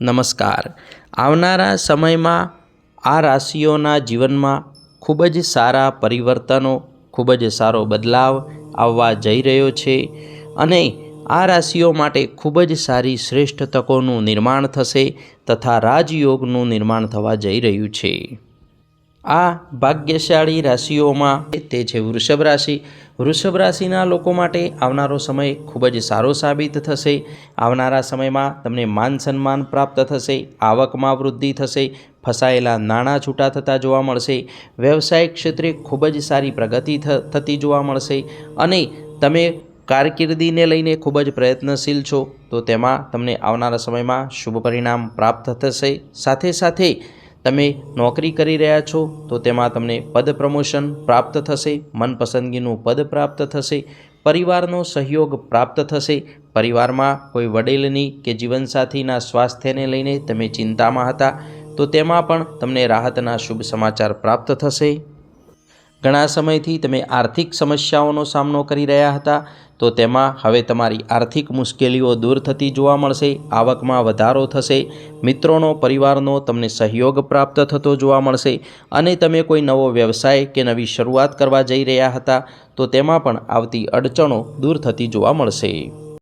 નમસ્કાર। આવનારા સમયમાં આ રાશિઓના જીવનમાં ખૂબ જ સારા પરિવર્તનો, ખૂબ જ સારો બદલાવ આવવા જઈ રહ્યો છે અને આ રાશિઓ માટે ખૂબ જ સારી શ્રેષ્ઠ તકોનું નિર્માણ થશે તથા રાજયોગનું નિર્માણ થવા જઈ રહ્યું છે। આ ભાગ્યશાળી રાશિઓમાં તે છે વૃષભ રાશિ। વૃષભ રાશિના લોકો માટે આવનારો સમય ખૂબ જ સારો સાબિત થશે। આવનારા સમયમાં તમને માન સન્માન પ્રાપ્ત થશે, આવકમાં વૃદ્ધિ થશે, ફસાયેલા નાણાં છૂટા થતા જોવા મળશે, વ્યવસાયિક ક્ષેત્રે ખૂબ જ સારી પ્રગતિ થતી જોવા મળશે અને તમે કારકિર્દીને લઈને ખૂબ જ પ્રયત્નશીલ છો તો તેમાં તમને આવનારા સમયમાં શુભ પરિણામ પ્રાપ્ત થશે। સાથે સાથે તમે નોકરી કરી રહ્યા છો તો તેમાં તમને પદ પ્રમોશન પ્રાપ્ત થશે, મનપસંદગીનું પદ પ્રાપ્ત થશે, પરિવારનો સહયોગ પ્રાપ્ત થશે। પરિવારમાં કોઈ વડીલની કે જીવનસાથીના સ્વાસ્થ્યને લઈને તમે ચિંતામાં હતા તો તેમાં પણ તમને રાહતના શુભ સમાચાર પ્રાપ્ત થશે। ઘણા સમયથી તમે આર્થિક સમસ્યાઓનો સામનો કરી રહ્યા હતા તો તેમાં હવે તમારી આર્થિક મુશ્કેલીઓ દૂર થતી જોવા મળશે, આવકમાં વધારો થશે, મિત્રોનો, પરિવારનો તમને સહયોગ પ્રાપ્ત થતો જોવા મળશે અને તમે કોઈ નવો વ્યવસાય કે નવી શરૂઆત કરવા જઈ રહ્યા હતા તો તેમાં પણ આવતી અડચણો દૂર થતી જોવા મળશે।